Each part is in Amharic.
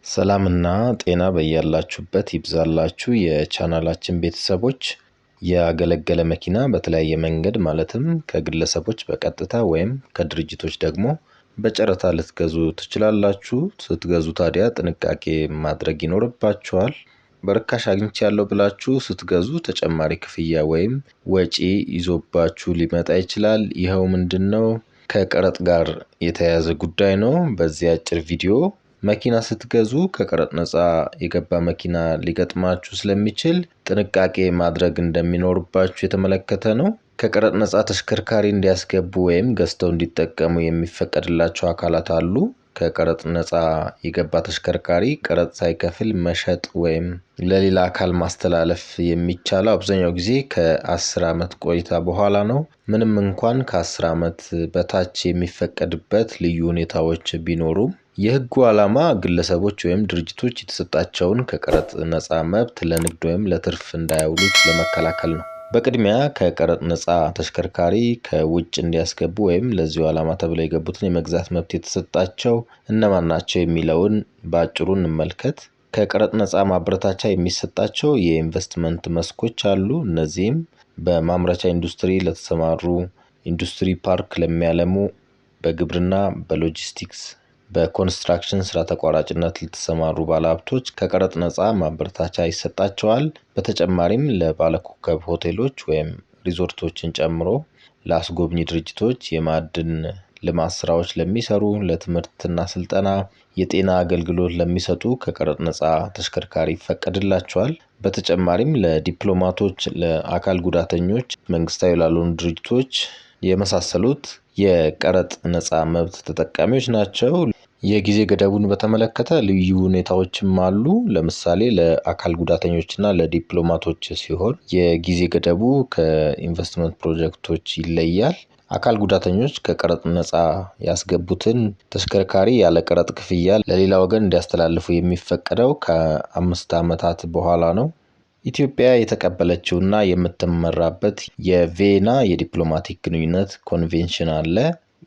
ሰላምና ጤና በያላችሁበት ይብዛላችሁ የቻናላችን ቤተሰቦች። ያገለገለ መኪና በተለያየ መንገድ ማለትም ከግለሰቦች በቀጥታ ወይም ከድርጅቶች ደግሞ በጨረታ ልትገዙ ትችላላችሁ። ስትገዙ ታዲያ ጥንቃቄ ማድረግ ይኖርባችኋል። በርካሽ አግኝቻለሁ ብላችሁ ስትገዙ ተጨማሪ ክፍያ ወይም ወጪ ይዞባችሁ ሊመጣ ይችላል። ይኸው ምንድነው? ከቀረጥ ጋር የተያያዘ ጉዳይ ነው። በዚህ አጭር ቪዲዮ መኪና ስትገዙ ከቀረጥ ነፃ የገባ መኪና ሊገጥማችሁ ስለሚችል ጥንቃቄ ማድረግ እንደሚኖርባችሁ የተመለከተ ነው። ከቀረጥ ነፃ ተሽከርካሪ እንዲያስገቡ ወይም ገዝተው እንዲጠቀሙ የሚፈቀድላቸው አካላት አሉ። ከቀረጥ ነፃ የገባ ተሽከርካሪ ቀረጥ ሳይከፍል መሸጥ ወይም ለሌላ አካል ማስተላለፍ የሚቻለው አብዛኛው ጊዜ ከ10 ዓመት ቆይታ በኋላ ነው። ምንም እንኳን ከ10 ዓመት በታች የሚፈቀድበት ልዩ ሁኔታዎች ቢኖሩም የህጉ ዓላማ ግለሰቦች ወይም ድርጅቶች የተሰጣቸውን ከቀረጥ ነፃ መብት ለንግድ ወይም ለትርፍ እንዳያውሉት ለመከላከል ነው። በቅድሚያ ከቀረጥ ነፃ ተሽከርካሪ ከውጭ እንዲያስገቡ ወይም ለዚሁ ዓላማ ተብለው የገቡትን የመግዛት መብት የተሰጣቸው እነማን ናቸው የሚለውን በአጭሩ እንመልከት። ከቀረጥ ነፃ ማበረታቻ የሚሰጣቸው የኢንቨስትመንት መስኮች አሉ። እነዚህም በማምረቻ ኢንዱስትሪ ለተሰማሩ፣ ኢንዱስትሪ ፓርክ ለሚያለሙ፣ በግብርና፣ በሎጂስቲክስ፣ በኮንስትራክሽን ስራ ተቋራጭነት ለተሰማሩ ባለሀብቶች ከቀረጥ ነፃ ማበረታቻ ይሰጣቸዋል። በተጨማሪም ለባለኮከብ ሆቴሎች ወይም ሪዞርቶችን ጨምሮ ለአስጎብኚ ድርጅቶች፣ የማዕድን ልማት ስራዎች ለሚሰሩ፣ ለትምህርትና ስልጠና፣ የጤና አገልግሎት ለሚሰጡ ከቀረጥ ነፃ ተሽከርካሪ ይፈቀድላቸዋል። በተጨማሪም ለዲፕሎማቶች፣ ለአካል ጉዳተኞች፣ መንግስታዊ ላልሆኑ ድርጅቶች የመሳሰሉት የቀረጥ ነፃ መብት ተጠቃሚዎች ናቸው። የጊዜ ገደቡን በተመለከተ ልዩ ሁኔታዎችም አሉ። ለምሳሌ ለአካል ጉዳተኞችና ለዲፕሎማቶች ሲሆን የጊዜ ገደቡ ከኢንቨስትመንት ፕሮጀክቶች ይለያል። አካል ጉዳተኞች ከቀረጥ ነፃ ያስገቡትን ተሽከርካሪ ያለ ቀረጥ ክፍያ ለሌላ ወገን እንዲያስተላልፉ የሚፈቀደው ከ5 ዓመታት በኋላ ነው። ኢትዮጵያ የተቀበለችውና የምትመራበት የቪየና የዲፕሎማቲክ ግንኙነት ኮንቬንሽን አለ።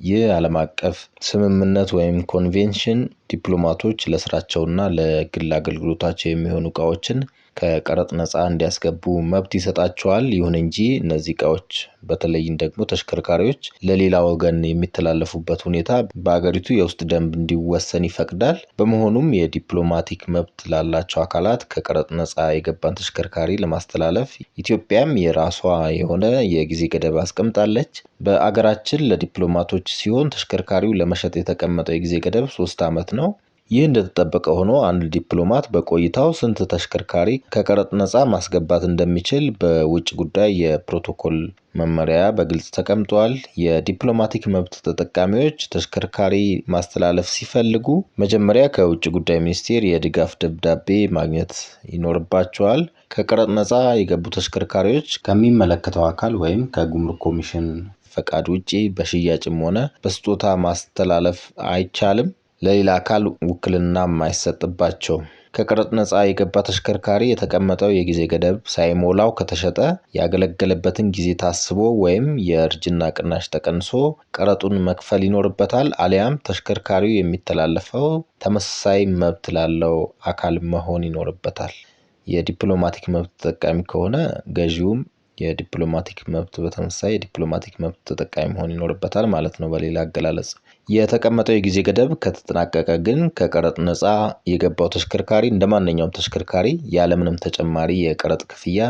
ይህ ዓለም አቀፍ ስምምነት ወይም ኮንቬንሽን ዲፕሎማቶች ለስራቸውና ለግል አገልግሎታቸው የሚሆኑ እቃዎችን ከቀረጥ ነፃ እንዲያስገቡ መብት ይሰጣቸዋል። ይሁን እንጂ እነዚህ እቃዎች በተለይም ደግሞ ተሽከርካሪዎች ለሌላ ወገን የሚተላለፉበት ሁኔታ በአገሪቱ የውስጥ ደንብ እንዲወሰን ይፈቅዳል። በመሆኑም የዲፕሎማቲክ መብት ላላቸው አካላት ከቀረጥ ነፃ የገባን ተሽከርካሪ ለማስተላለፍ ኢትዮጵያም የራሷ የሆነ የጊዜ ገደብ አስቀምጣለች። በአገራችን ለዲፕሎማቶች ሲሆን ተሽከርካሪው ለመሸጥ የተቀመጠው የጊዜ ገደብ 3 ዓመት ነው። ይህ እንደተጠበቀ ሆኖ አንድ ዲፕሎማት በቆይታው ስንት ተሽከርካሪ ከቀረጥ ነፃ ማስገባት እንደሚችል በውጭ ጉዳይ የፕሮቶኮል መመሪያ በግልጽ ተቀምጧል። የዲፕሎማቲክ መብት ተጠቃሚዎች ተሽከርካሪ ማስተላለፍ ሲፈልጉ መጀመሪያ ከውጭ ጉዳይ ሚኒስቴር የድጋፍ ደብዳቤ ማግኘት ይኖርባቸዋል። ከቀረጥ ነፃ የገቡ ተሽከርካሪዎች ከሚመለከተው አካል ወይም ከጉምሩክ ኮሚሽን ፈቃድ ውጪ በሽያጭም ሆነ በስጦታ ማስተላለፍ አይቻልም። ለሌላ አካል ውክልና አይሰጥባቸውም። ከቀረጥ ነፃ የገባ ተሽከርካሪ የተቀመጠው የጊዜ ገደብ ሳይሞላው ከተሸጠ ያገለገለበትን ጊዜ ታስቦ ወይም የእርጅና ቅናሽ ተቀንሶ ቀረጡን መክፈል ይኖርበታል። አሊያም ተሽከርካሪው የሚተላለፈው ተመሳሳይ መብት ላለው አካል መሆን ይኖርበታል። የዲፕሎማቲክ መብት ተጠቃሚ ከሆነ ገዢውም የዲፕሎማቲክ መብት በተመሳሳይ የዲፕሎማቲክ መብት ተጠቃሚ መሆን ይኖርበታል ማለት ነው። በሌላ አገላለጽ የተቀመጠው የጊዜ ገደብ ከተጠናቀቀ ግን ከቀረጥ ነፃ የገባው ተሽከርካሪ እንደማንኛውም ተሽከርካሪ ያለምንም ተጨማሪ የቀረጥ ክፍያ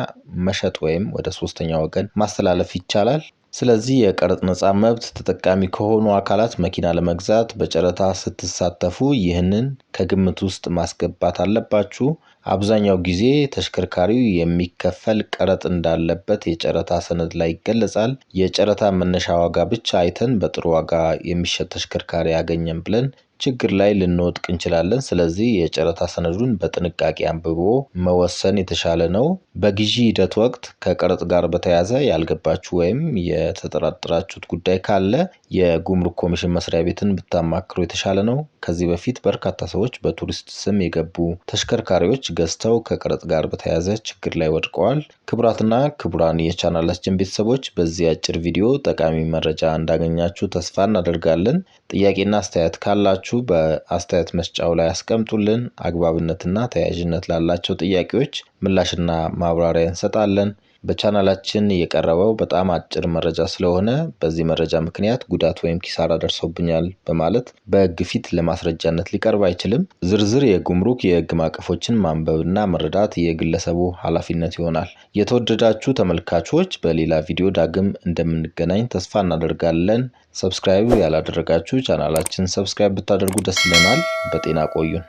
መሸጥ ወይም ወደ ሶስተኛ ወገን ማስተላለፍ ይቻላል። ስለዚህ የቀረጥ ነፃ መብት ተጠቃሚ ከሆኑ አካላት መኪና ለመግዛት በጨረታ ስትሳተፉ ይህንን ከግምት ውስጥ ማስገባት አለባችሁ። አብዛኛው ጊዜ ተሽከርካሪው የሚከፈል ቀረጥ እንዳለበት የጨረታ ሰነድ ላይ ይገለጻል። የጨረታ መነሻ ዋጋ ብቻ አይተን በጥሩ ዋጋ የሚሸጥ ተሽከርካሪ ያገኘን ብለን ችግር ላይ ልንወድቅ እንችላለን። ስለዚህ የጨረታ ሰነዱን በጥንቃቄ አንብቦ መወሰን የተሻለ ነው። በግዢ ሂደት ወቅት ከቀረጥ ጋር በተያያዘ ያልገባችሁ ወይም የተጠራጠራችሁት ጉዳይ ካለ የጉምሩክ ኮሚሽን መስሪያ ቤትን ብታማክሩ የተሻለ ነው። ከዚህ በፊት በርካታ ሰዎች በቱሪስት ስም የገቡ ተሽከርካሪዎች ገዝተው ከቀረጥ ጋር በተያያዘ ችግር ላይ ወድቀዋል። ክቡራትና ክቡራን የቻናላችን ቤተሰቦች በዚህ አጭር ቪዲዮ ጠቃሚ መረጃ እንዳገኛችሁ ተስፋ እናደርጋለን። ጥያቄና አስተያየት ካላችሁ በአስተያየት መስጫው ላይ አስቀምጡልን። አግባብነትና ተያያዥነት ላላቸው ጥያቄዎች ምላሽና ማብራሪያ እንሰጣለን። በቻናላችን የቀረበው በጣም አጭር መረጃ ስለሆነ በዚህ መረጃ ምክንያት ጉዳት ወይም ኪሳራ ደርሶብኛል በማለት በሕግ ፊት ለማስረጃነት ሊቀርብ አይችልም። ዝርዝር የጉምሩክ የሕግ ማዕቀፎችን ማንበብና መረዳት የግለሰቡ ኃላፊነት ይሆናል። የተወደዳችሁ ተመልካቾች በሌላ ቪዲዮ ዳግም እንደምንገናኝ ተስፋ እናደርጋለን። ሰብስክራይብ ያላደረጋችሁ ቻናላችን ሰብስክራይብ ብታደርጉ ደስ ይለናል። በጤና ቆዩን።